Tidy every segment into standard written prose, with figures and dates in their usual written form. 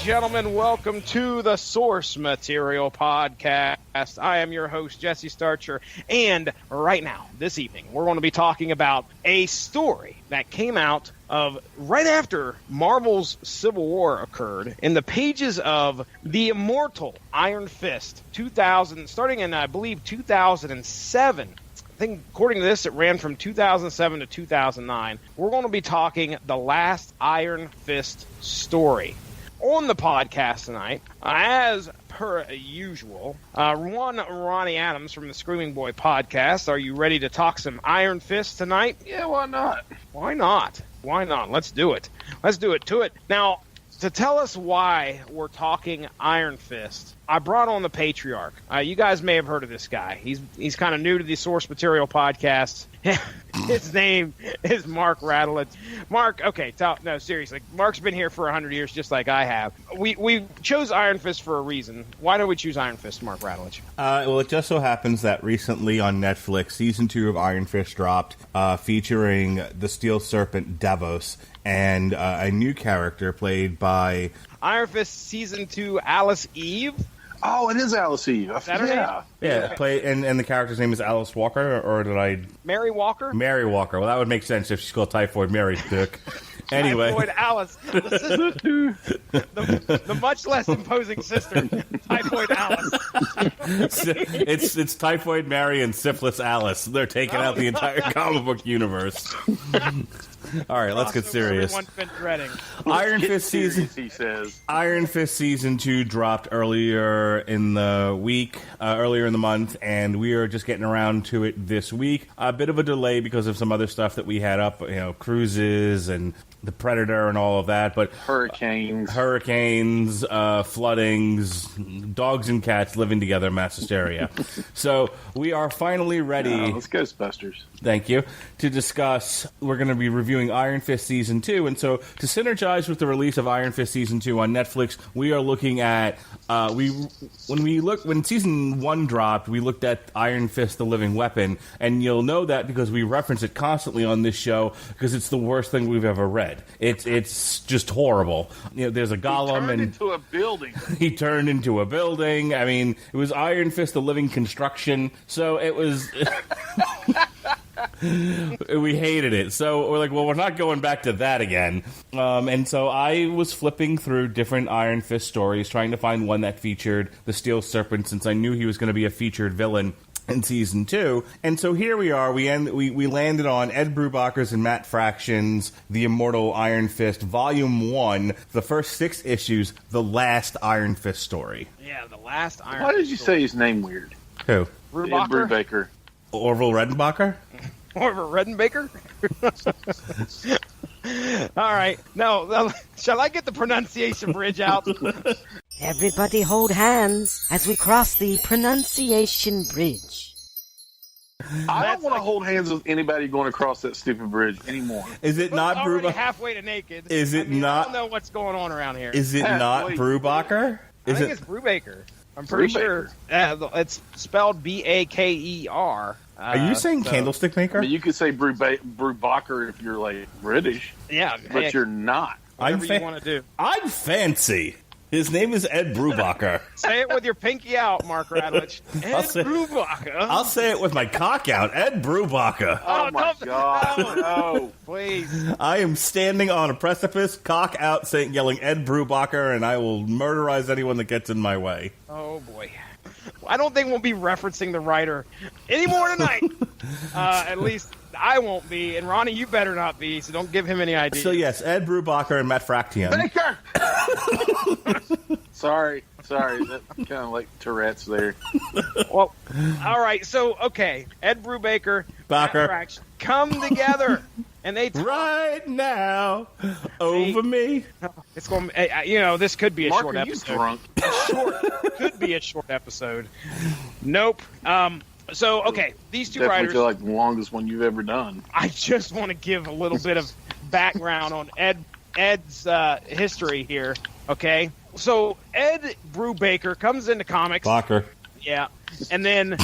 gentlemen, welcome to the Source Material Podcast. I am your host, Jesse Starcher, and right now, this evening, we're going to be talking about a story that came out of right after Marvel's Civil War occurred in the pages of the Immortal Iron Fist, starting in, I believe, 2007. I think, according to this, it ran from 2007 to 2009. We're going to be talking the last Iron Fist story. On the podcast tonight, as per usual, Ronnie Adams from the Screaming Boy podcast. Are you ready to talk some Iron Fist tonight? Yeah, why not? Why not? Why not? Let's do it. Let's do it to it. Now, to tell us why we're talking Iron Fist, I brought on the Patriarch. You guys may have heard of this guy. He's kind of new to the Source Material podcast. His name is Mark Radulich. Mark, okay, no, seriously. Mark's been here for 100 years, just like I have. We chose Iron Fist for a reason. Why did we choose Iron Fist, Mark Radulich? Well, it just so happens that recently on Netflix, Season 2 of Iron Fist dropped, featuring the Steel Serpent Davos and a new character played by... Iron Fist Season 2, Alice Eve? Oh, it is Alice Eve. Yeah, and the character's name is Alice Walker, or did I... Mary Walker? Mary Walker. Well, that would make sense if she's called Typhoid Mary, Dick. Anyway. Typhoid Alice. The much less imposing sister, Typhoid Alice. It's Typhoid Mary and Syphilis Alice. They're taking out the entire comic book universe. All right, let's get serious. Iron Fist Season 2 dropped earlier in the week, earlier in the month, and we are just getting around to it this week. A bit of a delay because of some other stuff that we had up, cruises and the Predator and all of that, but hurricanes, floodings, dogs and cats living together, mass hysteria. So we are finally ready. Oh, it's Ghostbusters. Thank you. To discuss, we're going to be reviewing Iron Fist Season 2, and so to synergize with the release of Iron Fist Season 2 on Netflix, we are looking at, when Season 1 dropped, we looked at Iron Fist the Living Weapon, and you'll know that because we reference it constantly on this show, because it's the worst thing we've ever read. It's just horrible. There's a golem, and into a building. He turned into a building. I mean, it was Iron Fist the Living Construction, so it was... We hated it. So we're like, well, we're not going back to that again. And so I was flipping through different Iron Fist stories, trying to find one that featured the Steel Serpent, since I knew he was going to be a featured villain in Season 2. And so here we are. We landed on Ed Brubaker's and Matt Fraction's The Immortal Iron Fist, Volume 1, the first 6 issues, the last Iron Fist story. Yeah, the last Iron Fist. Why did you say his name weird? Who? Ed Brubaker. Orville Redenbacher? Orville Redenbaker? All right. No, shall I get the pronunciation bridge out? Everybody hold hands as we cross the pronunciation bridge. I don't want to hold hands with anybody going across that stupid bridge anymore. Is it not Brubaker? Halfway to naked. Is it not? I don't know what's going on around here. Is it not Brubaker? I think it's Brubaker. I'm pretty sure. It's spelled B-A-K-E-R. Are you saying candlestick maker? I mean, you could say Brubaker if you're like British. Yeah, but you're not. Whatever you want to do. I'm fancy. His name is Ed Brubaker. Say it with your pinky out, Mark Radulich. Brubaker. I'll say it with my cock out. Ed Brubaker. Oh my God! No, please. I am standing on a precipice, cock out, yelling Ed Brubaker, and I will murderize anyone that gets in my way. Oh boy. I don't think we'll be referencing the writer anymore tonight. At least I won't be, and Ronnie, you better not be, so don't give him any ideas. So yes, Ed Brubaker and Matt Fraction. Baker! Sorry, that kind of like Tourette's there. Well, all right, so, okay, Ed Brubaker, Matt Fraction, come together. And they right now over me. It's going. This could be a Mark, short episode. Drunk? Could be a short episode. Nope. So okay, these two Definitely writers feel like the longest one you've ever done. I just want to give a little bit of background on Ed's history here. Okay, so Ed Brubaker comes into comics. Baker. Yeah, and then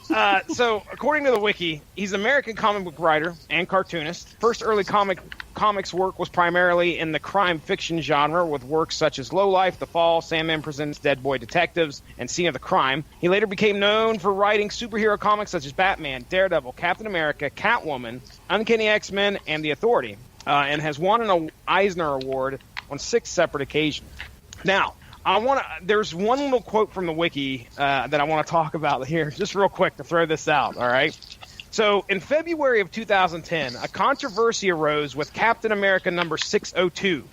So, according to the wiki, he's an American comic book writer and cartoonist. First early comics work was primarily in the crime fiction genre, with works such as Low Life, The Fall, Sandman Presents Dead Boy Detectives, and Scene of the Crime. He later became known for writing superhero comics such as Batman, Daredevil, Captain America, Catwoman, Uncanny X-Men, and The Authority, and has won an Eisner Award on 6 separate occasions. Now, there's one little quote from the wiki that I want to talk about here, just real quick to throw this out, all right? So, in February of 2010, a controversy arose with Captain America number 602,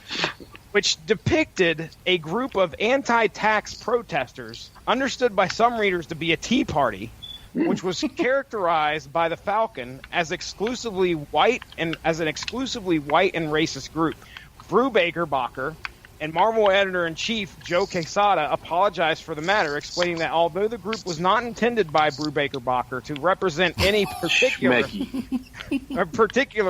which depicted a group of anti-tax protesters, understood by some readers to be a Tea Party, which was characterized by the Falcon as an exclusively white and racist group. Brubaker and Marvel editor-in-chief Joe Quesada apologized for the matter, explaining that although the group was not intended by Brubaker to represent any particular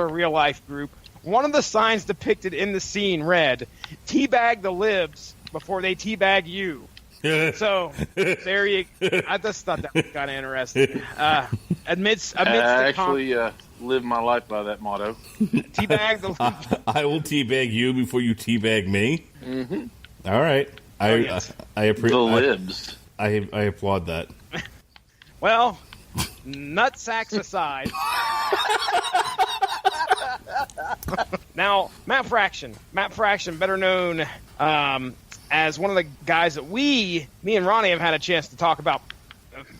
real-life group, one of the signs depicted in the scene read, "Teabag the libs before they teabag you." So, there you go. I just thought that was kind of interesting. Amidst the live my life by that motto. Teabag the I will teabag you before you teabag me. Mm-hmm. All right. I appreciate the libs. I applaud that. Well, nutsacks aside. Now, Matt Fraction, better known as one of the guys that me and Ronnie have had a chance to talk about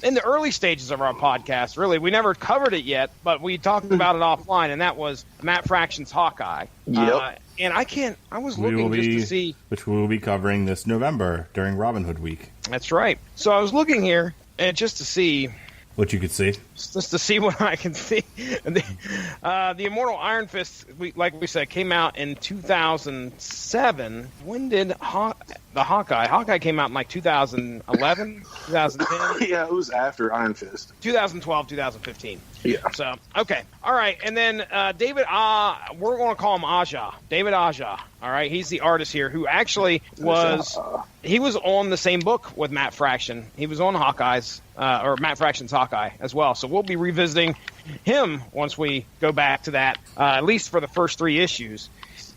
in the early stages of our podcast. Really, we never covered it yet, but we talked about it offline, and that was Matt Fraction's Hawkeye. Yep. And I was looking just to see, which we will be covering this November during Robin Hood week. That's right. So I was looking here, and just to see what you could see. Just to see what I can see. The Immortal Iron Fist, like we said, came out in 2007. When did the Hawkeye? Hawkeye came out in like 2011, 2010? Yeah, it was after Iron Fist. 2012, 2015. Yeah. So, okay. All right. And then David, we're going to call him Aja. David Aja. All right. He's the artist here who actually he was on the same book with Matt Fraction. He was on Hawkeye's, or Matt Fraction's Hawkeye as well. So we'll be revisiting him once we go back to that, at least for the first 3 issues.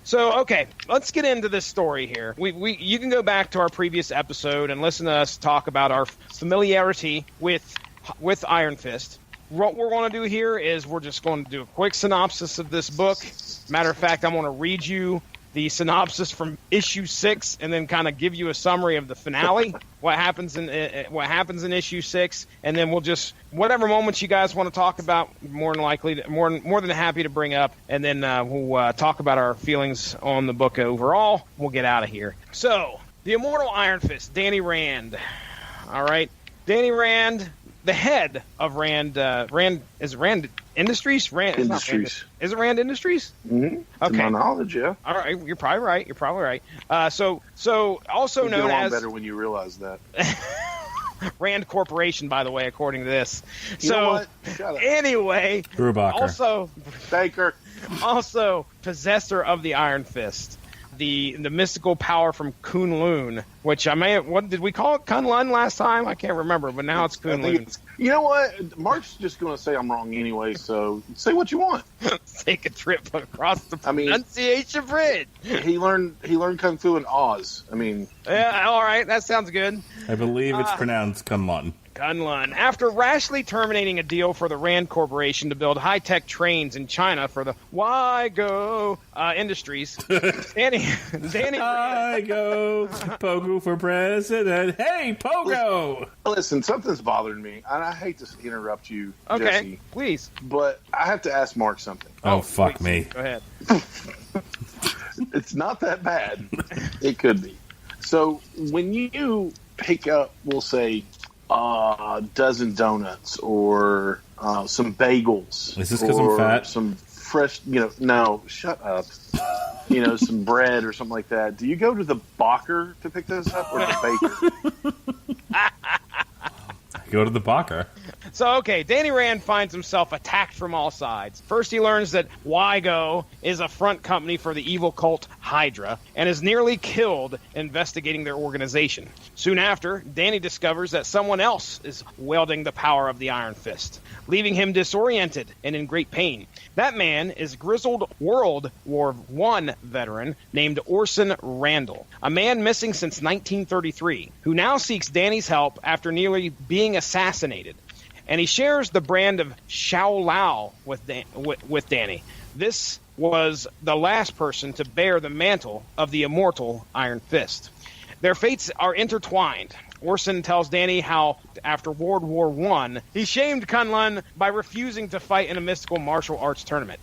So, okay, let's get into this story here. You can go back to our previous episode and listen to us talk about our familiarity with Iron Fist. What we're going to do here is we're just going to do a quick synopsis of this book. Matter of fact, I'm going to read you the synopsis from issue 6 and then kind of give you a summary of the finale, what happens in issue 6, and then we'll just whatever moments you guys want to talk about, more than happy to bring up, and then we'll talk about our feelings on the book overall. We'll get out of here. So, the Immortal Iron Fist, Danny Rand. All right, Danny Rand, the head of Rand is it Rand Industries? Industries. Is it Rand Industries? Mm-hmm. Okay. To my knowledge, yeah. All right, you're probably right. So also you known as better when you realize that. Rand Corporation, by the way, according to this. You know what? Shut up. Anyway, Brubaker. also Baker. Also possessor of the Iron Fist. The mystical power from Kunlun, which what did we call it? Kunlun last time? I can't remember, but now it's Kunlun. You know what? Mark's just going to say I'm wrong anyway, so say what you want. Take a trip across the pronunciation bridge. He learned Kung Fu in Oz. Yeah, all right, that sounds good. I believe it's pronounced Kunlun. Kunlun. After rashly terminating a deal for the Rand Corporation to build high-tech trains in China for the Wygo Industries, Danny Wygo, Pogo for president. Hey, Pogo! Listen, something's bothering me, and I hate to interrupt you, okay, Jesse. Please. But I have to ask Mark something. Oh, fuck please. me. Go ahead. It's not that bad. It could be. So when you pick up, we'll say, a dozen donuts or some bagels. Is this because I'm fat? Some fresh, no, shut up. Some bread or something like that. Do you go to the Bacher to pick those up or the baker? Go to the Bacher. So, okay, Danny Rand finds himself attacked from all sides. First, he learns that Wygo is a front company for the evil cult Hydra and is nearly killed investigating their organization. Soon after, Danny discovers that someone else is wielding the power of the Iron Fist, leaving him disoriented and in great pain. That man is grizzled World War I veteran named Orson Randall, a man missing since 1933, who now seeks Danny's help after nearly being assassinated. And he shares the brand of Shao Lao with Danny. This was the last person to bear the mantle of the immortal Iron Fist. Their fates are intertwined. Orson tells Danny how, after World War I, he shamed Kunlun by refusing to fight in a mystical martial arts tournament.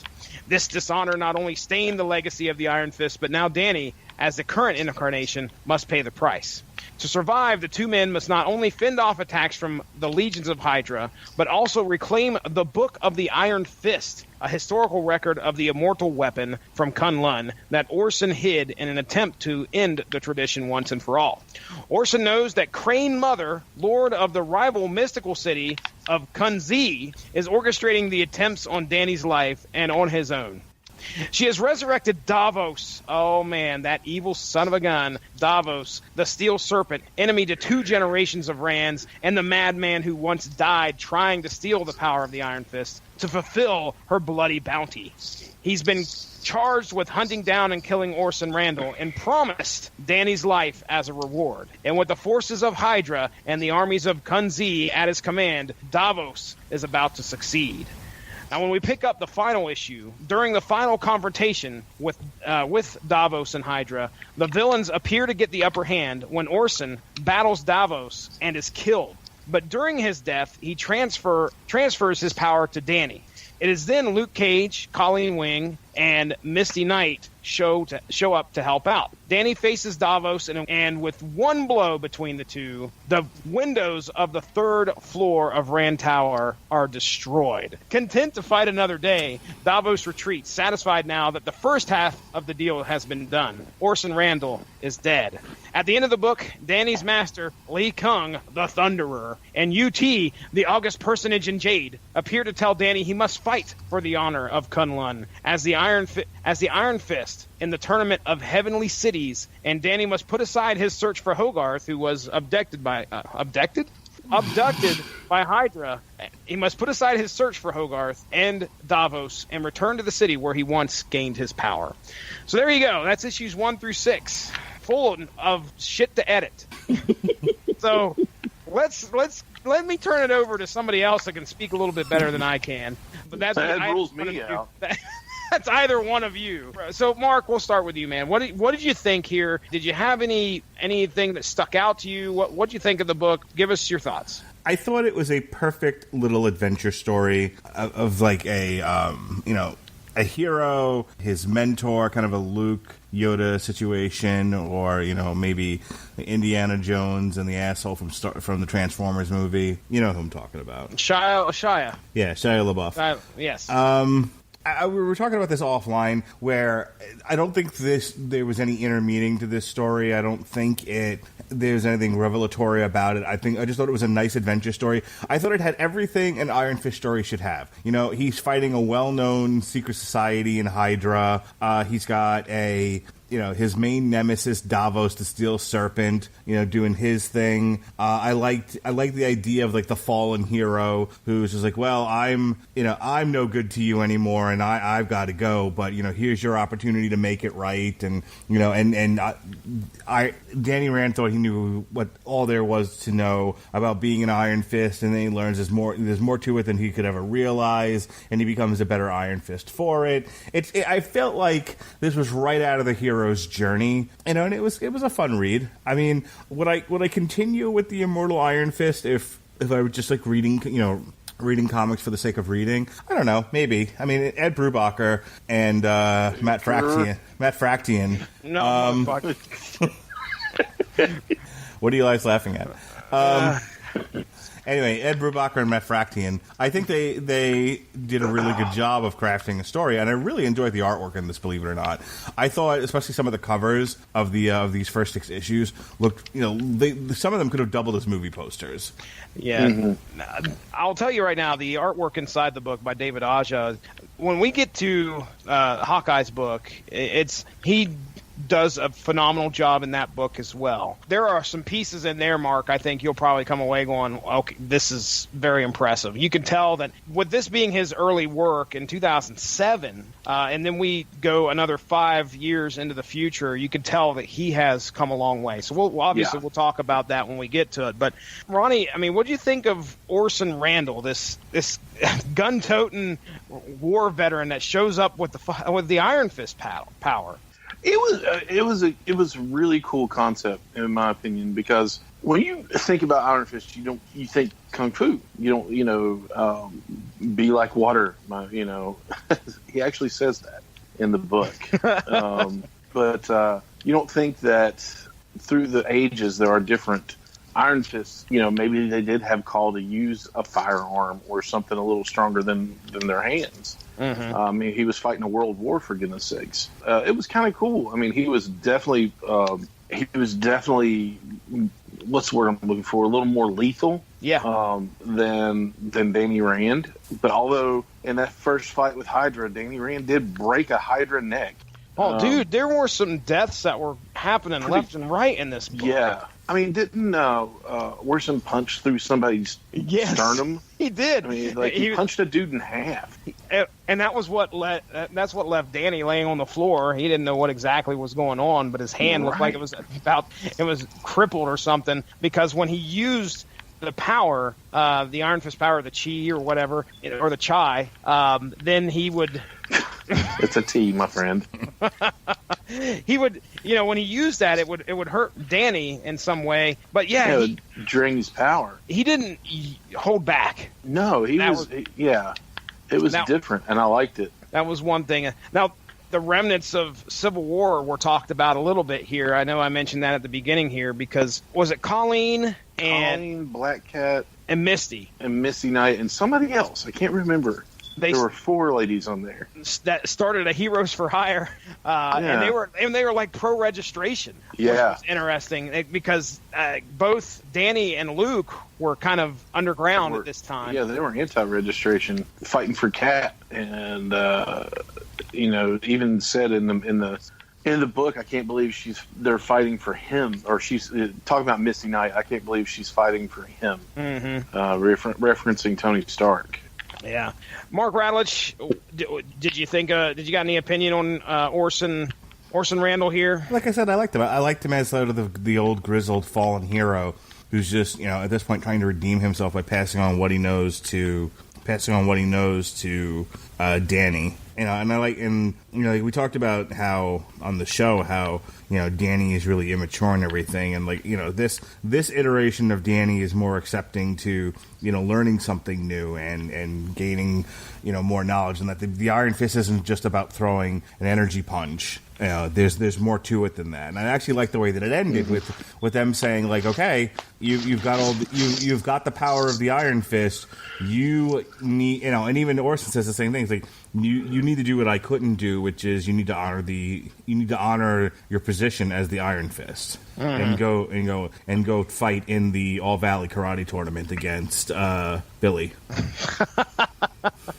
This dishonor not only stained the legacy of the Iron Fist, but now Danny, as the current incarnation, must pay the price. To survive, the two men must not only fend off attacks from the legions of Hydra, but also reclaim the Book of the Iron Fist, a historical record of the immortal weapon from Kunlun that Orson hid in an attempt to end the tradition once and for all. Orson knows that Crane Mother, lord of the rival mystical city of Kunzi, is orchestrating the attempts on Danny's life and on his own. She has resurrected Davos. Oh, man, that evil son of a gun. Davos, the Steel Serpent, enemy to 2 generations of Rands, and the madman who once died trying to steal the power of the Iron Fist to fulfill her bloody bounty. He's been charged with hunting down and killing Orson Randall and promised Danny's life as a reward. And with the forces of Hydra and the armies of Kunzi at his command, Davos is about to succeed. Now, when we pick up the final issue, during the final confrontation with Davos and Hydra, the villains appear to get the upper hand when Orson battles Davos and is killed. But during his death, he transfers his power to Danny. It is then Luke Cage, Colleen Wing, and Misty Knight show up to help out. Danny faces Davos, and with one blow between the two, the windows of the 3rd floor of Rand Tower are destroyed. Content to fight another day, Davos retreats, satisfied now that the first half of the deal has been done. Orson Randall is dead. At the end of the book, Danny's master, Lee Kung, the Thunderer, and UT, the august personage in Jade, appear to tell Danny he must fight for the honor of Kunlun as the Iron Fist in the tournament of heavenly cities, and Danny must put aside his search for Hogarth, who was abducted by Hydra. He must put aside his search for Hogarth and Davos and return to the city where he once gained his power. So there you go. That's issues 1 through 6, full of shit to edit. So let me turn it over to somebody else that can speak a little bit better than I can. But that rules me out. That's either one of you. So, Mark, we'll start with you, man. What did you think here? Did you have anything that stuck out to you? What did you think of the book? Give us your thoughts. I thought it was a perfect little adventure story of like a hero, his mentor, kind of a Luke Yoda situation, or maybe Indiana Jones and the asshole from the Transformers movie. You know who I'm talking about? Shia. Yeah, Shia LaBeouf. Yes. We were talking about this offline, where I don't think there was any inner meaning to this story. I don't think there's anything revelatory about it. I just thought it was a nice adventure story. I thought it had everything an Iron Fist story should have. He's fighting a well-known secret society in Hydra. He's got his main nemesis, Davos, the Steel Serpent, doing his thing. I liked the idea of like the fallen hero who's just like, well, I'm no good to you anymore, and I've got to go. But here's your opportunity to make it right. And Danny Rand thought he knew what all there was to know about being an Iron Fist, and then he learns there's more to it than he could ever realize, and he becomes a better Iron Fist for it. I felt like this was right out of the hero's journey, and it was a fun read. I mean, would I continue with the Immortal Iron Fist if I were just like reading comics for the sake of reading? I don't know, maybe. I mean, Ed Brubaker and Matt Fraction. No, What are you guys laughing at? Anyway, Ed Brubaker and Matt Fraction, I think they did a really good job of crafting a story, and I really enjoyed the artwork in this, believe it or not. I thought, especially some of the covers of these first 6 issues looked, some of them could have doubled as movie posters. Yeah. I'll tell you right now, the artwork inside the book by David Aja, when we get to Hawkeye's book, he does a phenomenal job in that book as well. There are some pieces in there, Mark, I think you'll probably come away going, okay, this is very impressive. You can tell that with this being his early work in 2007, and then we go another 5 years into the future, you can tell that he has come a long way. So we'll talk about that when we get to it. But Ronnie, I mean, what do you think of Orson Randall, this gun-toting war veteran that shows up with the Iron Fist power? It was a really cool concept, in my opinion, because when you think about Iron Fist, you think kung fu. You don't be like water. He actually says that in the book, but you don't think that through the ages there are different Iron Fists. Maybe they did have call to use a firearm or something a little stronger than their hands. Mm-hmm. I mean, he was fighting a world war, for goodness sakes. It was kind of cool. I mean, he was definitely what's the word I'm looking for? A little more lethal. Yeah. Than Danny Rand. But although in that first fight with Hydra, Danny Rand did break a Hydra neck. Oh, dude, there were some deaths that were happening left and right in this book. Yeah. I mean, didn't Orson punch through somebody's sternum? He did. I mean, he punched a dude in half. And that was that's what left Danny laying on the floor. He didn't know what exactly was going on, but his hand looked like it was crippled or something, because when he used the power, the Iron Fist power, the chi or whatever, or the chai, then he would... It's a T, my friend. He would, when he used that, it would hurt Danny in some way. But it would drain his power. He didn't hold back. No, it was different, and I liked it. That was one thing. Now, the remnants of Civil War were talked about a little bit here. I know I mentioned that at the beginning here, because was it Colleen, Black Cat, and Misty Knight, and somebody else? I can't remember. There were 4 ladies on there that started a Heroes for Hire, and they were like pro registration. Yeah, which was interesting because both Danny and Luke were kind of underground at this time. Yeah, they were anti-registration, fighting for Cat, and even said in the book, I can't believe they're fighting for him, or she's talking about Misty Knight. I can't believe she's fighting for him, referencing Tony Stark. Yeah, Mark Radlich, did you think? Did you got any opinion on Orson Randall here? Like I said, I liked him. I liked him as sort of the old grizzled fallen hero who's just at this point trying to redeem himself by passing on what he knows to Danny. And I like, and we talked about how on the show how Danny is really immature and everything, and this iteration of Danny is more accepting to learning something new and gaining more knowledge, and that the Iron Fist isn't just about throwing an energy punch. There's more to it than that, and I actually like the way that it ended with them saying okay, you've got you've got the power of the Iron Fist. You need and even Orson says the same thing. It's like you need to do what I couldn't do, which is you need to honor your position as the Iron Fist, and go fight in the All Valley Karate Tournament against Billy.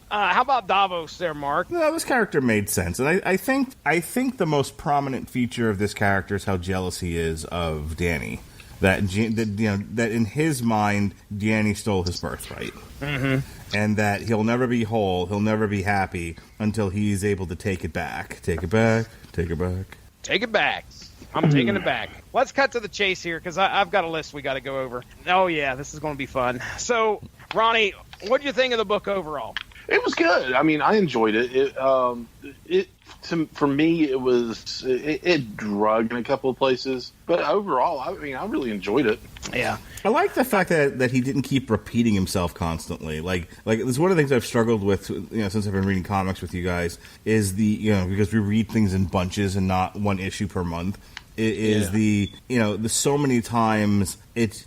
How about Davos there, Mark? No, this character made sense, and I think the most prominent feature of this character is how jealous he is of Danny. That in his mind, Danny stole his birthright, and that he'll never be whole, he'll never be happy until he's able to take it back. Take it back. Take it back. Take it back. I'm taking it back. Let's cut to the chase here, because I've got a list we got to go over. Oh yeah, this is going to be fun. So, Ronnie, what do you think of the book overall? It was good. I mean, I enjoyed it. For me, it drug in a couple of places, but overall, I really enjoyed it. Yeah, I like the fact that he didn't keep repeating himself constantly. Like it's one of the things I've struggled with, since I've been reading comics with you guys, is because we read things in bunches and not one issue per month. is the so many times it's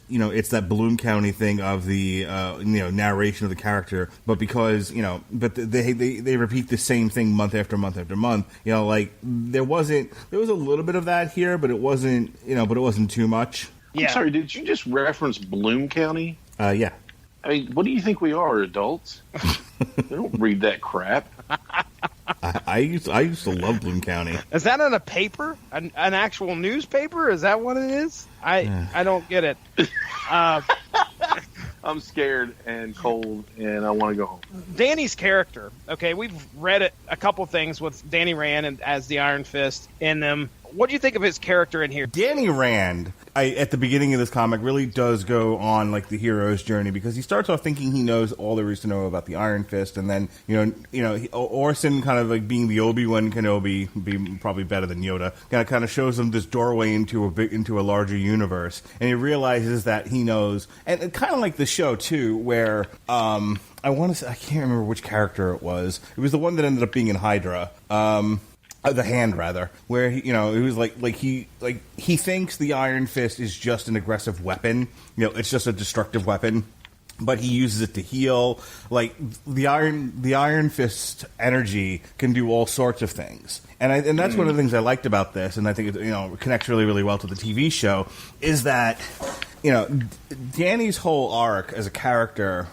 that Bloom County thing of the narration of the character, but because they repeat the same thing month after month after month. Like there was a little bit of that here, but it wasn't too much. I'm sorry, did you just reference Bloom County? Yeah. I mean, what do you think we are, adults? They don't read that crap. I used to love Bloom County. Is that on a paper? An actual newspaper? Is that what it is? I don't get it. I'm scared and cold, and I want to go home. Danny's character. Okay, we've read a couple things with Danny Rand as the Iron Fist in them. What do you think of his character in here? Danny Rand, at the beginning of this comic, really does go on like the hero's journey, because he starts off thinking he knows all there is to know about the Iron Fist, and then Orson, kind of like being the Obi-Wan Kenobi, be probably better than Yoda, kind of shows him this doorway into a larger universe, and he realizes that he knows, and kind of like the show too, where I want to say, I can't remember which character it was. It was the one that ended up being in Hydra. The Hand, rather, where it was like he thinks the Iron Fist is just an aggressive weapon. It's just a destructive weapon, but he uses it to heal. Like the Iron Fist energy can do all sorts of things, and that's one of the things I liked about this, and I think it connects really, really well to the TV show, is that Danny's whole arc as a character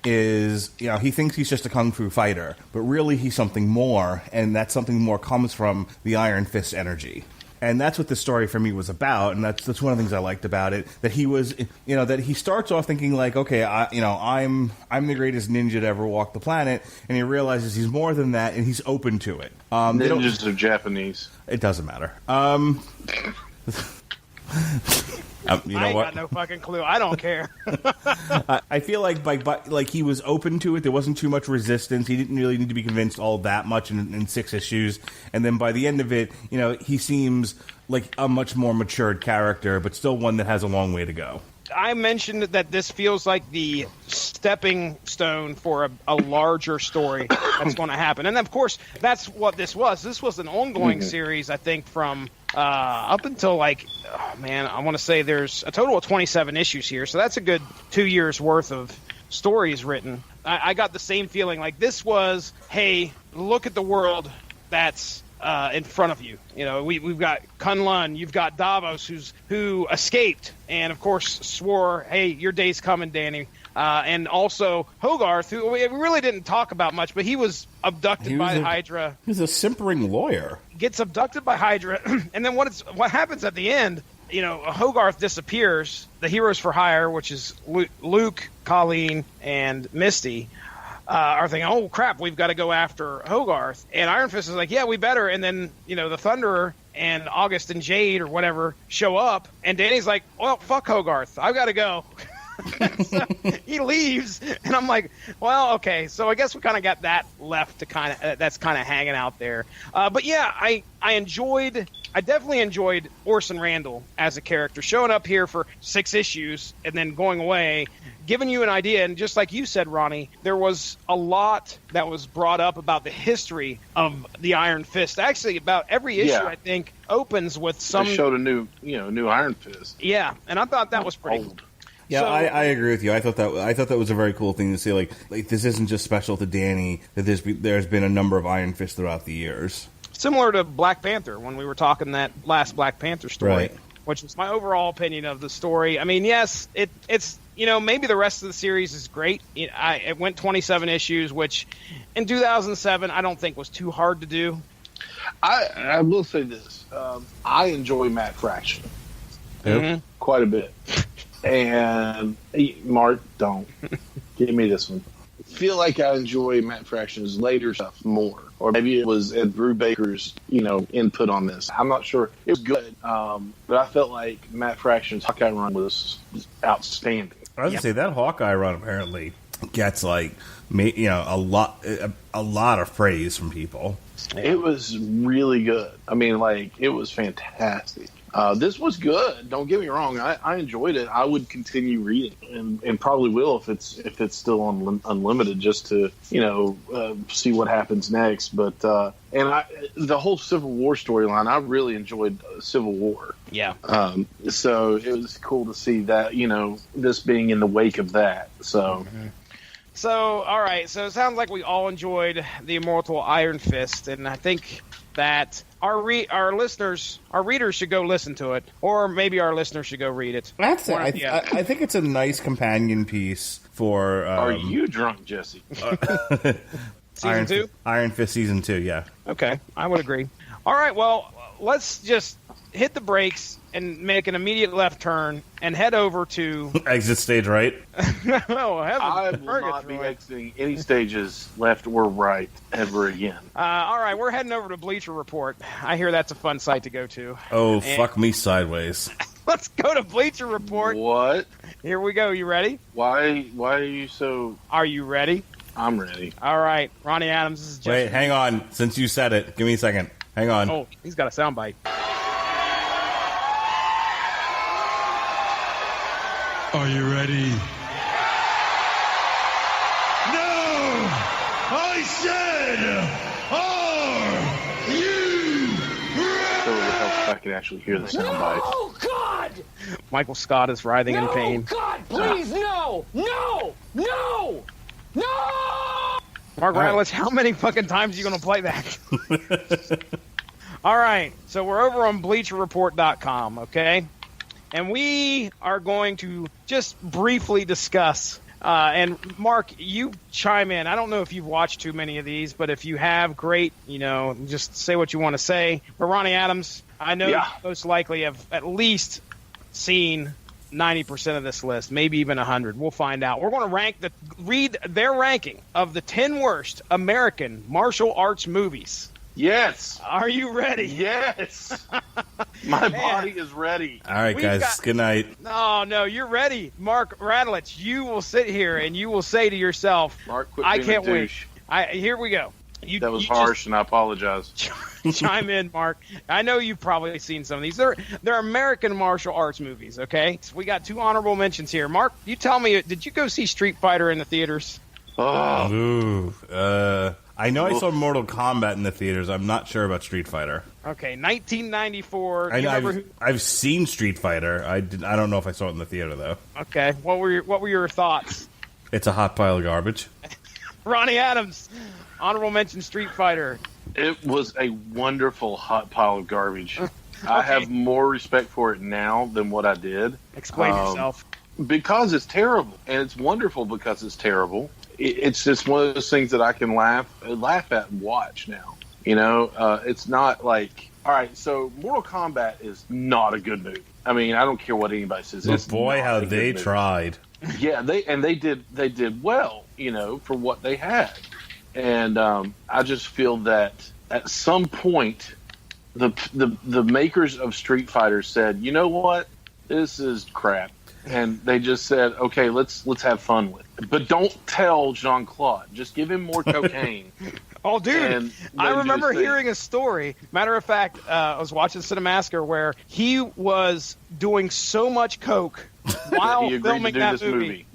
is, he thinks he's just a kung fu fighter, but really he's something more, and that something more comes from the Iron Fist energy. And that's what this story for me was about, and that's one of the things I liked about it, that he was, that he starts off thinking like, okay, I'm the greatest ninja to ever walk the planet, and he realizes he's more than that, and he's open to it. Ninjas are Japanese. It doesn't matter. I ain't got no fucking clue. I don't care. I feel like he was open to it. There wasn't too much resistance. He didn't really need to be convinced all that much in 6 issues. And then by the end of it, he seems like a much more matured character, but still one that has a long way to go. I mentioned that this feels like the stepping stone for a larger story that's going to happen. And, of course, that's what this was. This was an ongoing series, I think, from up until, I want to say there's a total of 27 issues here. So that's a good 2 years' worth of stories written. I got the same feeling. Like, this was, hey, look at the world that's in front of you. We've got Kunlun, you've got Davos, who escaped and of course swore, "Hey, your day's coming, Danny." And also Hogarth, who we really didn't talk about much, but he was abducted by Hydra. He's a simpering lawyer. Gets abducted by Hydra, and then what happens at the end? Hogarth disappears. The heroes for hire, which is Luke, Colleen, and Misty, are thinking, oh, crap, we've got to go after Hogarth. And Iron Fist is like, yeah, we better. And then, the Thunderer and August and Jade or whatever show up. And Danny's like, well, fuck Hogarth. I've got to go. So he leaves. And I'm like, well, okay. So I guess we kind of got that left to that's kind of hanging out there. But yeah, I definitely enjoyed Orson Randall as a character, showing up here for 6 issues and then going away, giving you an idea. And just like you said, Ronnie, there was a lot that was brought up about the history of the Iron Fist. Actually, about every issue, I think, opens with some... They showed a new Iron Fist. Yeah, and I thought that was pretty old. Yeah, I agree with you. I thought that was a very cool thing to see. Like this isn't just special to Danny. That there's been a number of Iron Fists throughout the years. Similar to Black Panther when we were talking that last Black Panther story, right, which was my overall opinion of the story. I mean, yes, it's maybe the rest of the series is great. It went 27 issues, which in 2007 I don't think was too hard to do. I will say this: I enjoy Matt Fraction quite a bit. And Mark, don't give me this one. I feel like I enjoy Matt Fraction's later stuff more, or maybe it was Ed Brubaker's input on this. I'm not sure. It was good, but I felt like Matt Fraction's Hawkeye run was outstanding. I was gonna say that Hawkeye run apparently gets a lot of praise from people. It was really good. I mean, it was fantastic. This was good. Don't get me wrong. I enjoyed it. I would continue reading, and probably will if it's still on Unlimited, just to see what happens next. But the whole Civil War storyline, I really enjoyed Civil War. Yeah. So it was cool to see that, this being in the wake of that. So. So, all right. So it sounds like we all enjoyed the Immortal Iron Fist, and I think that our readers should go listen to it, or maybe our listeners should go read it. That's it. I think it's a nice companion piece for. Are you drunk, Jesse? Season 2? Iron Fist Season 2, yeah. Okay, I would agree. All right, well, let's just hit the brakes and make an immediate left turn and head over to... Exit stage right? Oh, heaven. I will not be exiting any stages left or right ever again. All right, we're heading over to Bleacher Report. I hear that's a fun site to go to. Oh, fuck me sideways. Let's go to Bleacher Report. What? Here we go. You ready? Why are you so... Are you ready? I'm ready. All right, Ronnie Adams, this is Jeff. Wait, hang on. Since you said it, give me a second. Hang on. Oh, he's got a soundbite. Are you ready? No! I said, are you ready? So it helps if I can actually hear the soundbite. Oh, God! Michael Scott is writhing in pain. God, please, no! No! No! No! Mark Radlich, how many fucking times are you going to play that? All right, so we're over on BleacherReport.com, okay? And we are going to just briefly discuss, and Mark, you chime in. I don't know if you've watched too many of these, but if you have, great, just say what you want to say. But Ronnie Adams, I know you most likely have at least seen 90% of this list, maybe even 100. We'll find out. We're going to read their ranking of the 10 worst American martial arts movies. Yes. Are you ready? Yes. My body is ready. All right, guys. Good night. No, you're ready. Mark Radlich, you will sit here and you will say to yourself, Mark, quit I being can't a wait. douche. Here we go. That was harsh, and I apologize. Chime in, Mark. I know you've probably seen some of these. They're American martial arts movies, okay? So we got 2 honorable mentions here. Mark, you tell me, did you go see Street Fighter in the theaters? Oh. Ooh. I know I saw Mortal Kombat in the theaters. I'm not sure about Street Fighter. Okay, 1994. I've seen Street Fighter. I don't know if I saw it in the theater, though. Okay, what were your thoughts? It's a hot pile of garbage. Ronnie Adams, honorable mention Street Fighter. It was a wonderful hot pile of garbage. Okay. I have more respect for it now than what I did. Explain yourself. Because it's terrible, and it's wonderful because it's terrible. It's just one of those things that I can laugh at and watch now. It's not like, all right, so Mortal Kombat is not a good movie. I mean, I don't care what anybody says. But boy, how they tried. Yeah, they did well, for what they had. And I just feel that at some point the makers of Street Fighter said, you know what? This is crap. And they just said, okay, let's have fun with it. But don't tell Jean-Claude. Just give him more cocaine. Oh, dude, I remember hearing a story. Matter of fact, I was watching Cinemassacre where he was doing so much coke while filming that movie.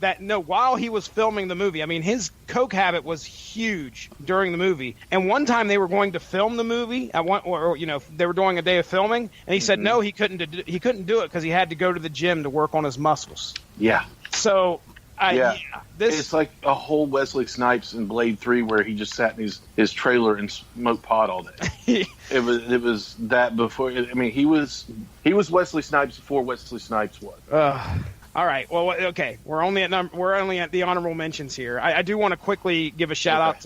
While he was filming the movie. I mean, his coke habit was huge during the movie. And one time they were going to film the movie, they were doing a day of filming, and he said no, he couldn't do it because he had to go to the gym to work on his muscles. Yeah. So. It's like a whole Wesley Snipes in Blade 3 where he just sat in his trailer and smoked pot all day. It was that before. I mean, he was Wesley Snipes before Wesley Snipes was. All right. Well, okay. We're only at the honorable mentions here. I do want to quickly give a shout out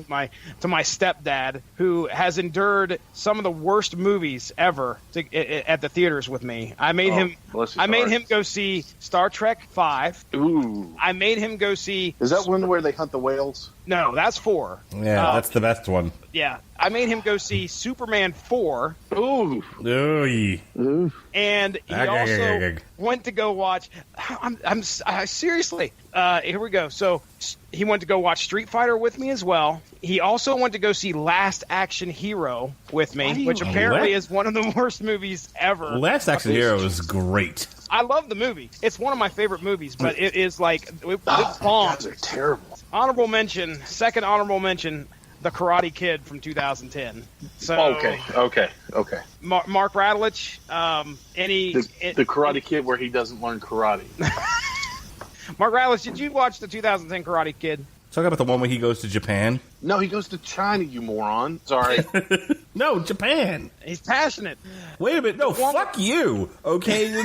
to my stepdad, who has endured some of the worst movies ever at the theaters with me. I made him go see Star Trek 5. Ooh. I made him go see. Is that one where they hunt the whales? No, that's 4. Yeah, that's the best one. Yeah. I made him go see Superman 4. Ooh. Ooh. And he also went to go watch. Seriously. Here we go. So he went to go watch Street Fighter with me as well. He also went to go see Last Action Hero with me, which apparently is one of the worst movies ever. Last Action Hero is great. I love the movie. It's one of my favorite movies, but it is like it's long. Guys are terrible. Honorable mention, second honorable mention. the Karate Kid from 2010. So Okay. Mark Radulich, The Karate Kid where he doesn't learn karate. Mark Radulich, did you watch the 2010 Karate Kid? Talking about the one where he goes to Japan? No, he goes to China, you moron. Sorry. No, Japan. He's passionate. Wait a minute. No, fuck you. Okay?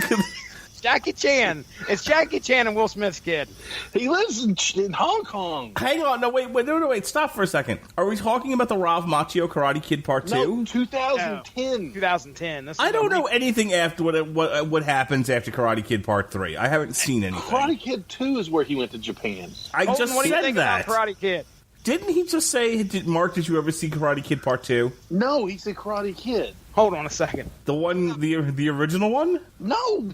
Jackie Chan. It's Jackie Chan and Will Smith's kid. He lives in Hong Kong. Hang on. No, wait. Stop for a second. Are we talking about the Ralph Macchio Karate Kid Part 2? No, 2010. No, 2010. I don't know anything after what happens after Karate Kid Part 3. I haven't seen anything. Karate Kid 2 is where he went to Japan. I Holden, just what do you said think that. about Karate Kid? Didn't he just say, Mark, did you ever see Karate Kid Part 2? No, he said Karate Kid. Hold on a second. The one, the original one? No.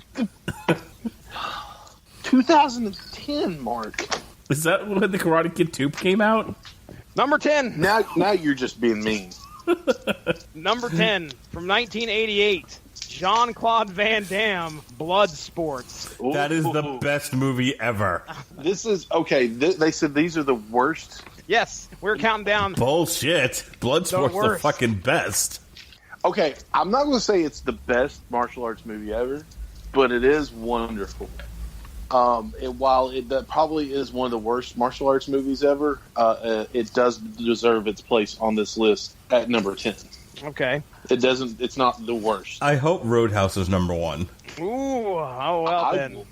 2010, Mark. Is that when the Karate Kid 2 came out? Number 10. Now you're just being mean. Number 10 from 1988. Jean-Claude Van Damme, Bloodsport. That is the best movie ever. This is okay. They said these are the worst. Yes, we're counting down. Bullshit. Bloodsport's the fucking best. Okay, I'm not going to say it's the best martial arts movie ever, but it is wonderful. And while that probably is one of the worst martial arts movies ever, it does deserve its place on this list at number 10. Okay. It's not the worst. I hope Roadhouse is number 1. Ooh, oh well then.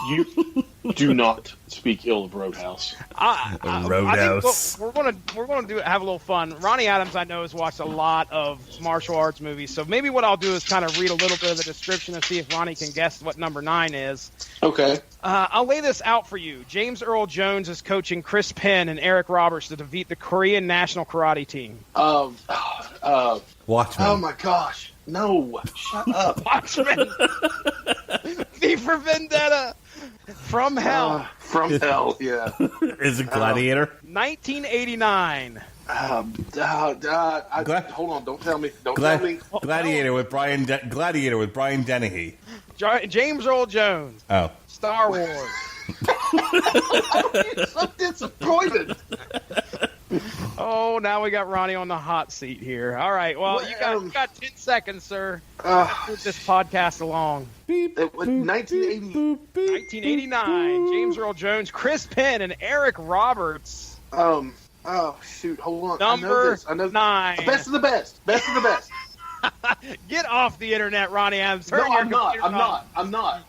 You do not speak ill of Roadhouse. Roadhouse. I think we're gonna have a little fun. Ronnie Adams, I know, has watched a lot of martial arts movies, so maybe what I'll do is kind of read a little bit of the description and see if Ronnie can guess what number 9 is. Okay. I'll lay this out for you. James Earl Jones is coaching Chris Penn and Eric Roberts to defeat the Korean national karate team. Watchmen. Oh my gosh. No. Shut up. Watchmen. V for Vendetta. From Hell. From Hell, yeah. Is it Gladiator? 1989. Hold on, don't tell me. Don't tell me. Gladiator with Brian Dennehy. James Earl Jones. Oh. Star Wars. I'm so disappointed. Oh, now we got Ronnie on the hot seat here. All right, well, you got 10 seconds, sir. Move this podcast along. 1989. James Earl Jones, Chris Penn, and Eric Roberts. Oh, shoot. Hold on. Number I know 9. Best of the best. Best of the best. Get off the internet, Ronnie Adams. No, I'm not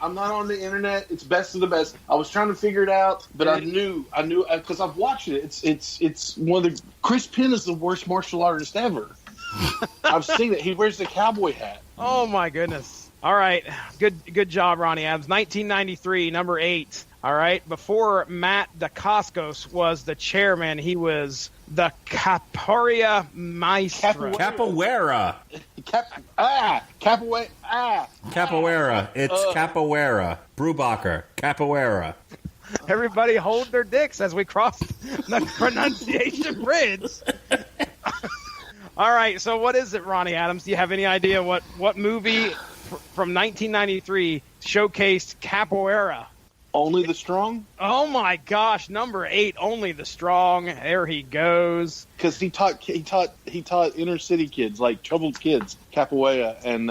on the internet. It's best of the best. I was trying to figure it out, but I knew because I've watched it. It's one of the. Chris Penn is the worst martial artist ever. I've seen it. He wears the cowboy hat. Oh my goodness. All right, good job, Ronnie Adams. 1993, number 8. All right, before Matt Dacascos was the chairman, he was the Capoeira Maestro. Capoeira. Capoeira. Capoeira. It's Capoeira. Brubacher. Capoeira. Everybody hold their dicks as we cross the pronunciation bridge. All right, so what is it, Ronnie Adams? Do you have any idea what movie from 1993 showcased Capoeira? Only the Strong? Oh my gosh, number 8, Only the Strong. There he goes. Because he taught inner city kids, like troubled kids, capoeira, and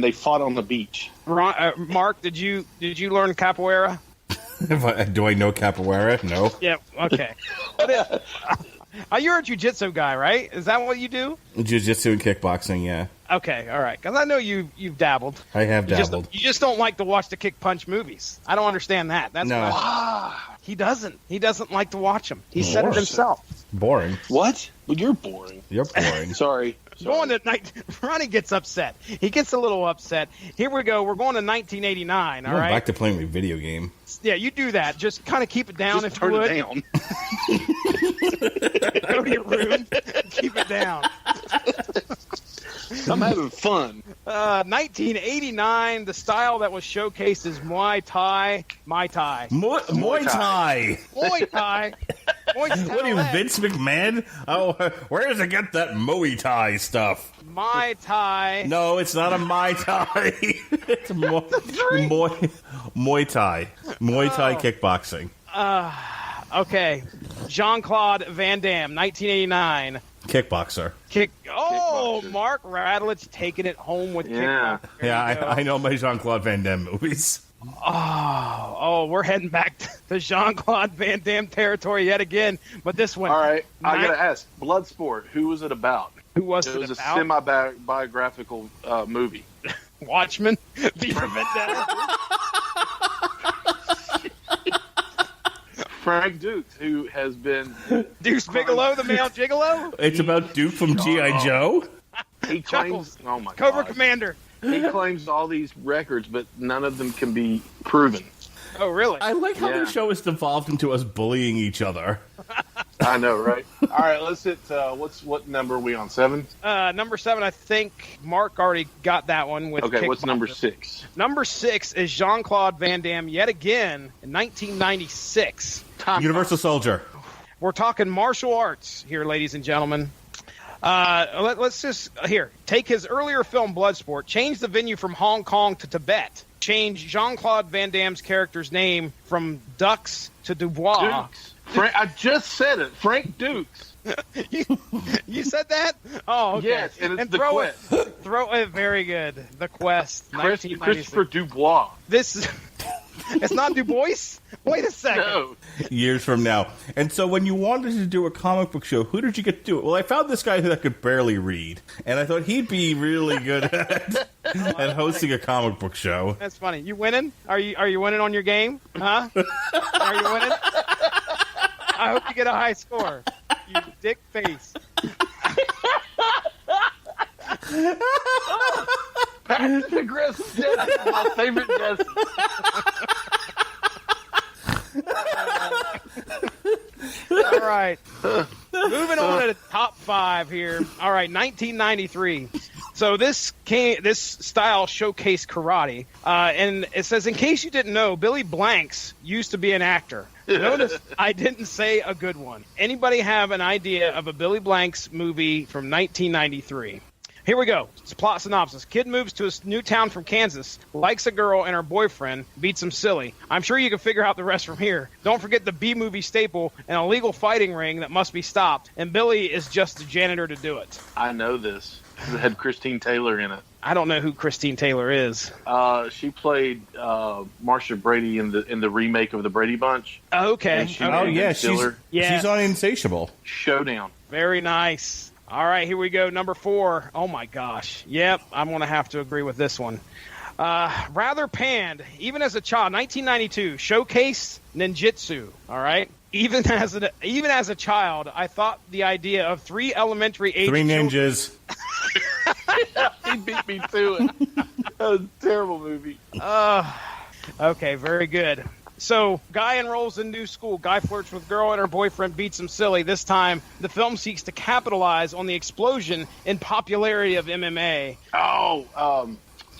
they fought on the beach. Mark, did you learn capoeira? Do I know capoeira? No. Yeah. Okay. You're a jiu-jitsu guy, right? Is that what you do? Jiu-jitsu and kickboxing, yeah. Okay, all right. Because I know you've dabbled. I have dabbled. You just don't like to watch the kick punch movies. I don't understand that. That's no. He doesn't. He doesn't like to watch them. He said it himself. Boring. What? Well, you're boring. You're boring. Sorry. Going to Ronnie gets upset. He gets a little upset. Here we go. We're going to 1989. All right. Back to playing my video game. Yeah, you do that. Just kind of keep it down Just if turn you would. it down. Go to your room. Keep it down. I'm having fun. 1989. The style that was showcased is Muay Thai. Muay Thai. Muay Thai. Muay Thai. What are you, Vince McMahon? Oh, where does it get that Muay Thai stuff? Muay Thai. No, it's not a Muay Thai. It's Muay Thai. Muay Thai kickboxing. Okay. Jean-Claude Van Damme, 1989. Kickboxer. Kickboxer. Mark Radulich taking it home with Kickboxer. There Yeah, you go. I know my Jean-Claude Van Damme movies. Oh, we're heading back to Jean-Claude Van Damme territory yet again. But this one. All right, I got to ask. Bloodsport, who was it about? Who was it was about? a semi-biographical movie. Watchmen. V for Vendetta. Frank Dukes, who has been... Deuce Bigelow, the male gigolo. It's about Duke from G.I. Joe? He claims... Oh, my Cobra God. Commander. He claims all these records, but none of them can be proven. Oh, really? I like how Yeah. the show has devolved into us bullying each other. I know, right? All right, let's hit... what number are we on? 7? Number 7, I think Mark already got that one with Okay, what's Kickboxer. number 6? Number 6 is Jean-Claude Van Damme yet again in 1996. Universal Soldier. We're talking martial arts here, ladies and gentlemen. Let's just take his earlier film Bloodsport, change the venue from Hong Kong to Tibet, change Jean-Claude Van Damme's character's name from Dux to Dubois. Dukes. I just said it. Frank Dukes. You said that? Oh, okay. Yes, and it's The throw Quest. Throw it very good. The Quest. Christopher Dubois. It's not Du Bois? Wait a second. No. Years from now. And so when you wanted to do a comic book show, who did you get to do it? Well, I found this guy that could barely read, and I thought he'd be really good at hosting a comic book show. That's funny. You winning? Are you winning on your game? Huh? Are you winning? I hope you get a high score. You dick face. Passive aggressive Jesse. My favorite Jesse. All right. Moving on to the top 5 here. All right, 1993. So this style showcased karate, and it says, in case you didn't know, Billy Blanks used to be an actor. Notice I didn't say a good one. Anybody have an idea of a Billy Blanks movie from 1993? Here we go. It's plot synopsis. Kid moves to a new town from Kansas, likes a girl, and her boyfriend beats him silly. I'm sure you can figure out the rest from here. Don't forget the B-movie staple, an illegal fighting ring that must be stopped, and Billy is just the janitor to do it. I know this. It had Christine Taylor in it. I don't know who Christine Taylor is. She played Marsha Brady in the remake of the Brady Bunch. Okay. And she Oh, made yeah, Ben Stiller. she's on Insatiable. Showdown. Very nice. All right, here we go. Number 4. Oh, my gosh. Yep, I'm going to have to agree with this one. Rather panned, even as a child, 1992, showcased ninjutsu, all right? Even as a child, I thought the idea of 3 elementary age 3 children- ninjas. He beat me to it. That was a terrible movie. Okay, very good. So, guy enrolls in new school. Guy flirts with girl and her boyfriend beats him silly. This time, the film seeks to capitalize on the explosion in popularity of MMA.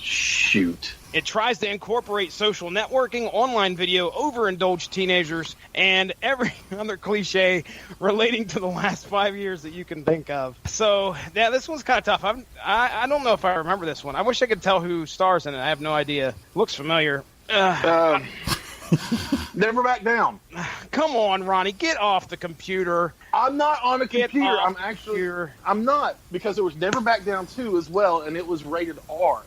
Shoot. It tries to incorporate social networking, online video, overindulge teenagers, and every other cliche relating to the last 5 years that you can think of. So, yeah, this one's kind of tough. I don't know if I remember this one. I wish I could tell who stars in it. I have no idea. Looks familiar. Never Back Down. Come on, Ronnie, get off the computer. I'm not on a Get computer. off I'm the actually. computer. I'm not, because there was Never Back Down 2 as well, and it was rated R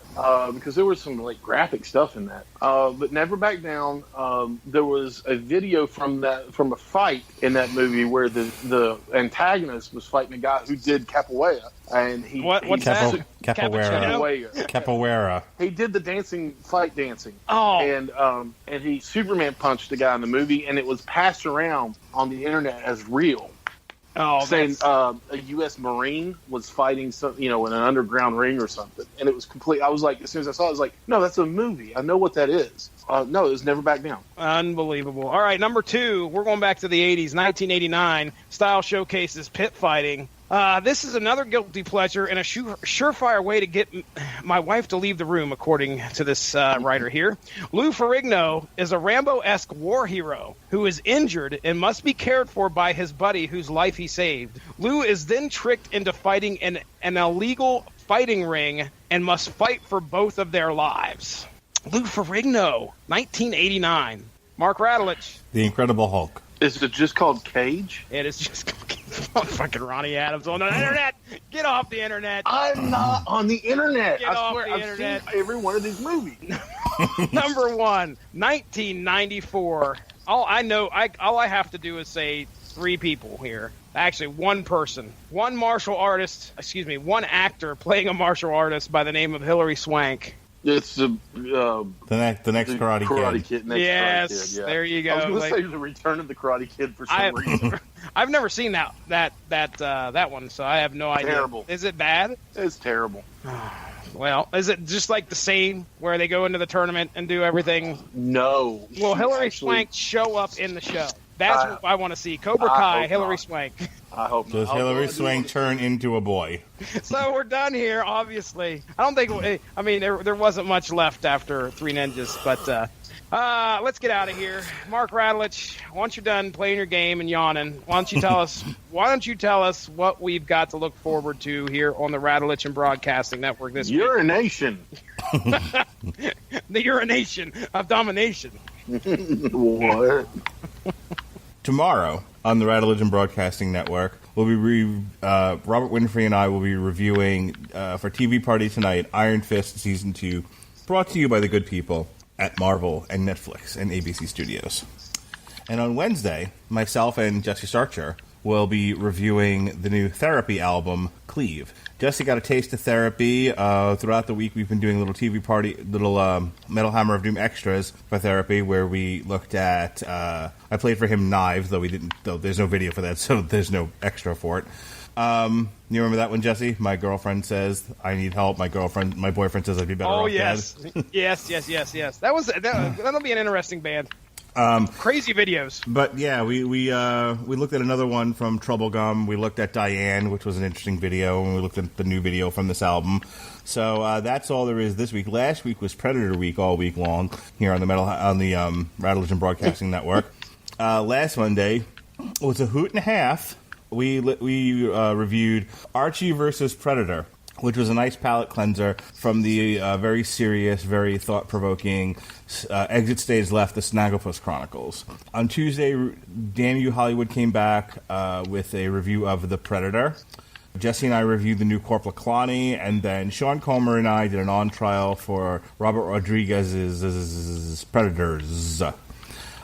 because there was some like graphic stuff in that. But Never Back Down, there was a video from a fight in that movie where the antagonist was fighting a guy who did capoeira, and What's that? Capoeira. Capoeira. He did the fight dancing. Oh. And he Superman punched the guy in the movie, and it was passed around on the internet as real. Oh, Saying that's- a U.S. Marine was fighting in an underground ring or something, and it was complete. I was like, as soon as I saw it, I was like, no, that's a movie. I know what that is. No, it was Never Back Down. Unbelievable. All right, number 2, we're going back to the 80s, 1989. Style showcases pit fighting. This is another guilty pleasure and a surefire way to get my wife to leave the room, according to this writer here. Lou Ferrigno is a Rambo-esque war hero who is injured and must be cared for by his buddy whose life he saved. Lou is then tricked into fighting in an illegal fighting ring and must fight for both of their lives. Lou Ferrigno, 1989. Mark Radulich. The Incredible Hulk. Is it just called Cage? It is just fucking Ronnie Adams on the internet. Get off the internet. I'm not on the internet. Get I off swear, the I've internet. seen every one of these movies. Number one, 1994. All I have to do is say three people here. Actually, one person. One actor playing a martial artist by the name of Hilary Swank. It's the next Karate Kid. Yes, Karate Kid, yeah. there you go. I was going to Like, say the Return of the Karate Kid for some reason. I've never seen that one, so I have no idea. Terrible. Is it bad? It's terrible. Well, is it just like the same where they go into the tournament and do everything? No. Will Hilary Swank show up in the show? That's what I want to see. Cobra Kai, Hilary Swank. I hope not. Does Hilary Swank turn into a boy? So we're done here, obviously. I don't think... I mean, there wasn't much left after Three Ninjas, but let's get out of here. Mark Radulich, once you're done playing your game and yawning, why don't you tell us what we've got to look forward to here on the Radulich and Broadcasting Network this week? Urination. The urination of domination. What? Tomorrow on the Radulich and Broadcasting Network, we'll be Robert Winfrey and I will be reviewing for TV Party Tonight Iron Fist Season 2, brought to you by the good people at Marvel and Netflix and ABC Studios. And on Wednesday, myself and Jesse Starcher will be reviewing the new Therapy album, Cleave. Jesse got a taste of Therapy. Throughout the week, we've been doing little TV party, Metal Hammer of Doom extras for Therapy, where we looked at, I played for him Knives, though there's no video for that, so there's no extra for it. You remember that one, Jesse? My girlfriend says I need help. My boyfriend says I'd be better off dead. Yes. That'll be an interesting band. Crazy videos. But yeah, we looked at another one from Troublegum. We looked at Diane, which was an interesting video, and we looked at the new video from this album. So that's all there is this week. Last week was Predator Week all week long here on the Radulich and Broadcasting Network. Last Monday was a hoot and a half. We reviewed Archie versus Predator, which was a nice palate cleanser from the very serious, very thought-provoking Exit Stage Left, the Snagglepuss Chronicles. On Tuesday, Danny Hollywood came back with a review of The Predator. Jesse and I reviewed the new Corporal Cloney, and then Sean Comer and I did an on-trial for Robert Rodriguez's Predators.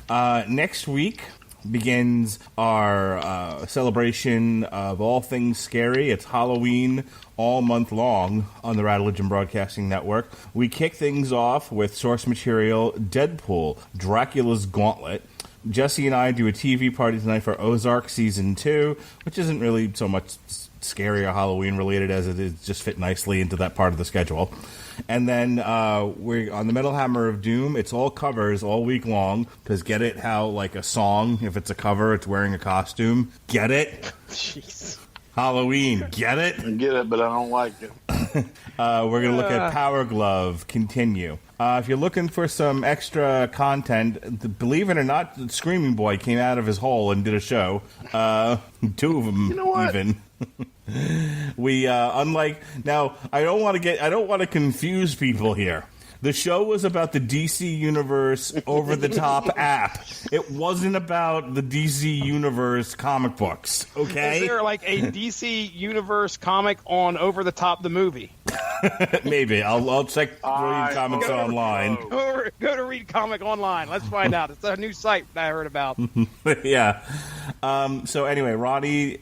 Next week begins our celebration of all things scary. It's Halloween all month long on the Radulich and Broadcasting Network. We kick things off with source material Deadpool, Dracula's Gauntlet. Jesse and I do a TV party tonight for Ozark Season 2, which isn't really so much scary or Halloween related as it is just fit nicely into that part of the schedule. And then we're on the Metal Hammer of Doom. It's all covers all week long, because get it how, like, a song, if it's a cover, it's wearing a costume. Get it? Jeez. Halloween. Get it? I get it, but I don't like it. We're going to look at Power Glove. Continue. If you're looking for some extra content, believe it or not, Screaming Boy came out of his hole and did a show. Two of them, even. We unlike now. I don't want to confuse people here. The show was about the DC Universe over-the-top app. It wasn't about the DC Universe comic books, okay? Is there like a DC Universe comic on Over the Top the movie? Maybe. I'll check Read Comics Online. Go to Read Comic Online. Let's find out. It's a new site that I heard about. Yeah. So anyway, Ronnie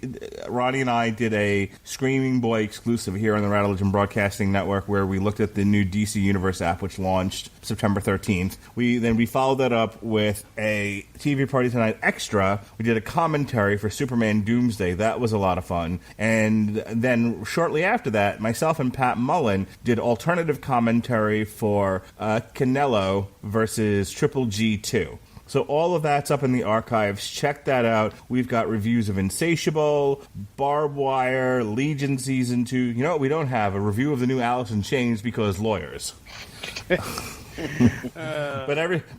and I did a Screaming Boy exclusive here on the Radulich and Broadcasting Network, where we looked at the new DC Universe app, which launched September 13th. We followed that up with a TV Party Tonight extra. We did a commentary for Superman Doomsday. That was a lot of fun. And then shortly after that, myself and Pat Mullen did alternative commentary for Canelo versus Triple G2. So all of that's up in the archives. Check that out. We've got reviews of Insatiable, Barbed Wire, Legion Season 2. You know what we don't have? A review of the new Alice in Chains, because lawyers. But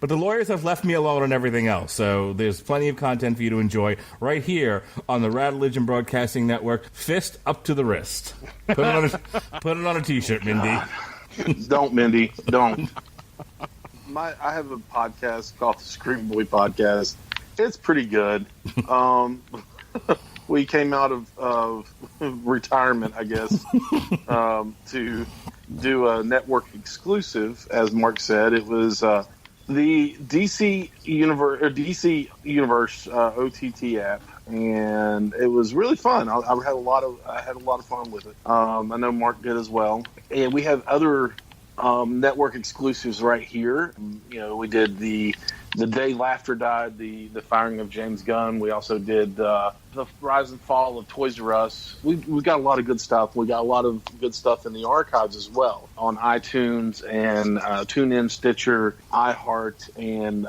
the lawyers have left me alone on everything else. So there's plenty of content for you to enjoy right here on the Radulich and Broadcasting Network. Fist up to the wrist. Put it on a t-shirt, Mindy. Don't, Mindy. Don't. I have a podcast called the Scream Boy Podcast, It's pretty good. We came out of retirement, I guess, to do a network exclusive, as Mark said. It was the DC Universe OTT app, and it was really fun. I had a lot of fun with it. I know Mark did as well, and we have other network exclusives right here. You know, we did the day Laughter died, the firing of James Gunn. We also did the rise and fall of Toys R Us. We got a lot of good stuff. We got a lot of good stuff in the archives as well on iTunes and TuneIn, Stitcher, iHeart, and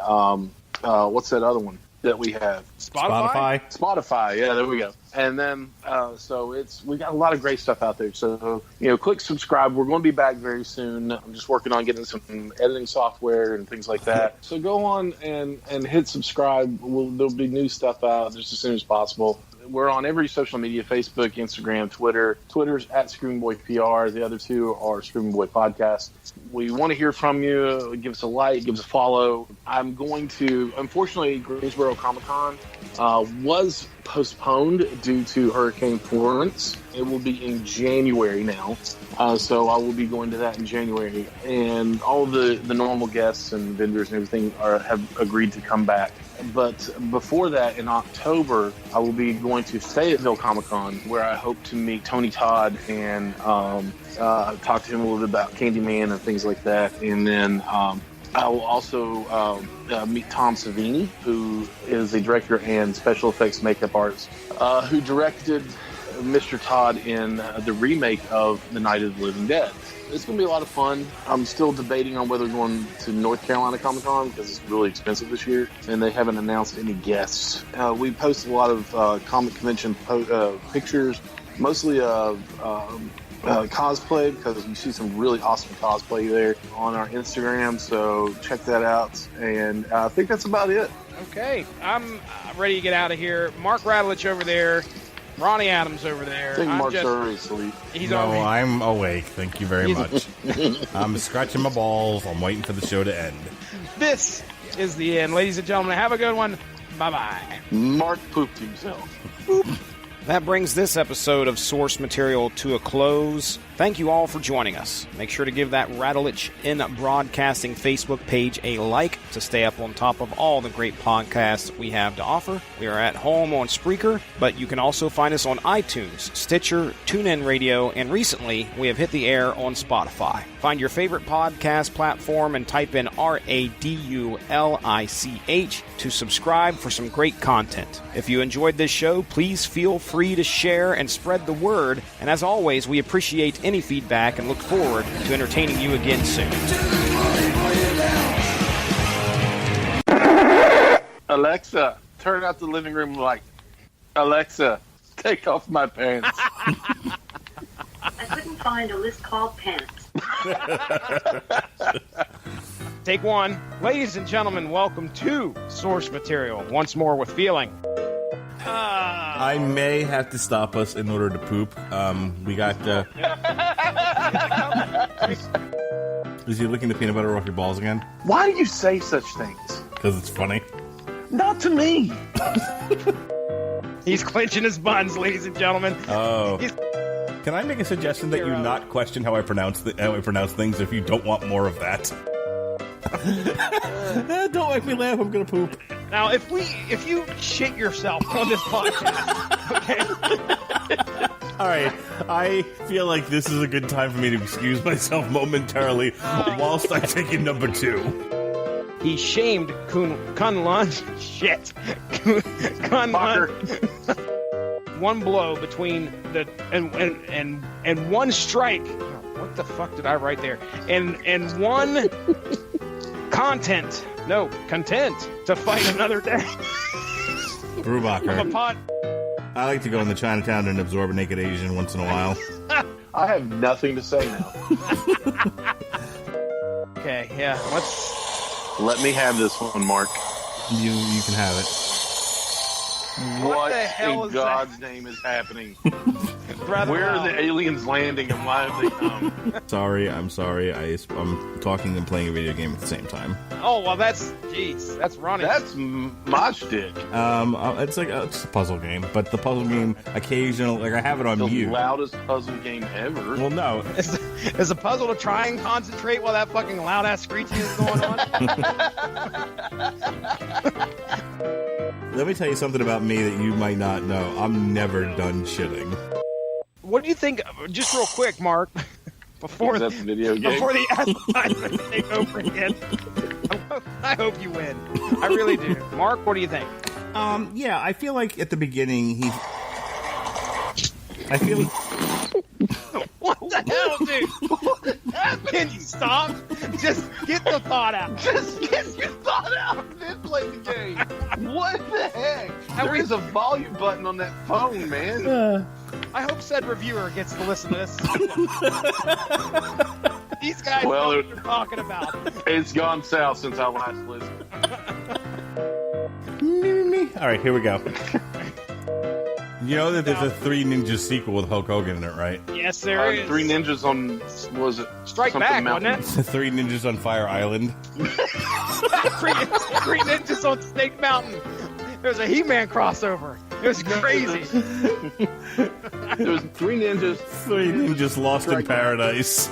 what's that other one that we have? Spotify. Yeah, there we go. And then so we got a lot of great stuff out there. So click subscribe. We're going to be back very soon. I'm just working on getting some editing software and things like that. So go on and hit subscribe. There'll be new stuff out just as soon as possible. We're on every social media: Facebook, Instagram, Twitter. Twitter's at ScreamingBoyPR. The other two are Screaming Boy Podcast. We want to hear from you. Give us a like, give us a follow. I'm going to, unfortunately, Greensboro Comic-Con was postponed due to Hurricane Florence. It will be in January now. So I will be going to that in January. And all the normal guests and vendors and everything have agreed to come back. But before that, in October, I will be going to Fayetteville Comic-Con, where I hope to meet Tony Todd and talk to him a little bit about Candyman and things like that. And then I will also meet Tom Savini, who is the director and special effects makeup artist, who directed Mr. Todd in the remake of The Night of the Living Dead. It's going to be a lot of fun. I'm still debating on whether going to North Carolina Comic-Con because it's really expensive this year, and they haven't announced any guests. We post a lot of comic convention pictures, mostly of cosplay, because you see some really awesome cosplay there on our Instagram, so check that out. And I think that's about it. Okay, I'm ready to get out of here. Mark Radulich over there. Ronnie Adams over there. I think Mark's already asleep. I'm awake. Thank you very much. I'm scratching my balls. I'm waiting for the show to end. This is the end. Ladies and gentlemen, have a good one. Bye-bye. Mark pooped himself. That brings this episode of Source Material to a close. Thank you all for joining us. Make sure to give that Radulich in Broadcasting Facebook page a like to stay up on top of all the great podcasts we have to offer. We are at home on Spreaker, but you can also find us on iTunes, Stitcher, TuneIn Radio, and recently we have hit the air on Spotify. Find your favorite podcast platform and type in RADULICH to subscribe for some great content. If you enjoyed this show, please feel free to share and spread the word. And as always, we appreciate any feedback and look forward to entertaining you again soon. Alexa, turn out the living room light. Alexa, take off my pants. I couldn't find a list called pants. Take one. Ladies and gentlemen, welcome to Source Material. Once more with feeling. I may have to stop us in order to poop. We got... Is he licking the peanut butter off your balls again? Why do you say such things? Because it's funny. Not to me. He's clenching his buns, ladies and gentlemen. Oh. Can I make a suggestion that you not question how I pronounce things if you don't want more of that? Don't make me laugh. I'm gonna poop. Now, if you shit yourself on this podcast, okay? All right, I feel like this is a good time for me to excuse myself momentarily whilst I take in number 2. He shamed Kun Lun. Shit, Kun Lun. One blow between the and one strike. What the fuck did I write there? And one content to fight another day. Brubacher. I like to go in the Chinatown and absorb a naked Asian once in a while. I have nothing to say now. Okay, yeah. Let me have this one, Mark. You can have it. What the hell in is God's name is happening? Rather Where are loud. the aliens landing and why have they come? I'm sorry. I'm talking and playing a video game at the same time. Oh, well, that's Ronnie. That's my shtick. It's it's a puzzle game, but the puzzle game occasionally, like I have it on The mute. loudest puzzle game ever. Well, no, It's a puzzle to try and concentrate while that fucking loud-ass screeching is going on. let me tell you something about me that you might not know. I'm never done shitting. What do you think, just real quick, Mark, before That's a video game. before the advertisement take over again? I hope you win. I really do. Mark, what do you think? Yeah, I feel like at the beginning I feel What the hell, dude? Can you stop? Just get the thought out. Just get your thought out and then play the game. What the heck? There is a volume button on that phone, man. I hope said reviewer gets to listen to this. These guys know Well, what they're talking about. It's gone south since I last listened. All right, here we go. You know that there's a Three Ninjas sequel with Hulk Hogan in it, right? Yes, there is. Three Ninjas on, was it? Strike something Back, Mountain? wasn't it? Three Ninjas on Fire Island. Three Ninjas on Snake Mountain. There's a He-Man crossover. It was crazy. There was Three Ninjas. Three Ninjas Lost in Paradise.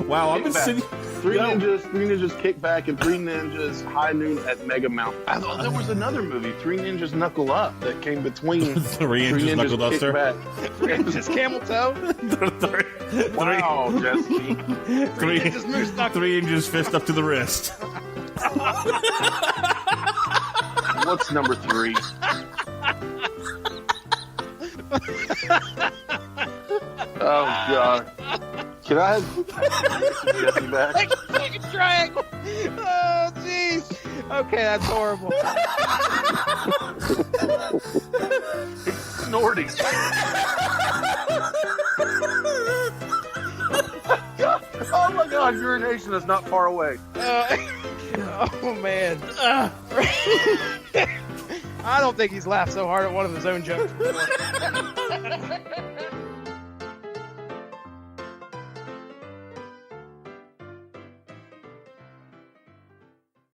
Wow, I've been sitting. Three Ninjas Kick Back, and Three Ninjas High Noon at Mega Mountain. I thought there was another movie, Three Ninjas Knuckle Up, that came between Three Ninjas Knuckle Duster. Kick Back. Three Ninjas Camel Toe. Wow, Jesse. Three Ninjas Moose Knuckle. Three Ninjas Fist Up to the Wrist. What's number 3? Oh, God. Can I have Jesse back? You can try it. Oh, jeez. Okay, that's horrible. Snorting. Oh, my God. Urination is not far away. Oh, man. I don't think he's laughed so hard at one of his own jokes before.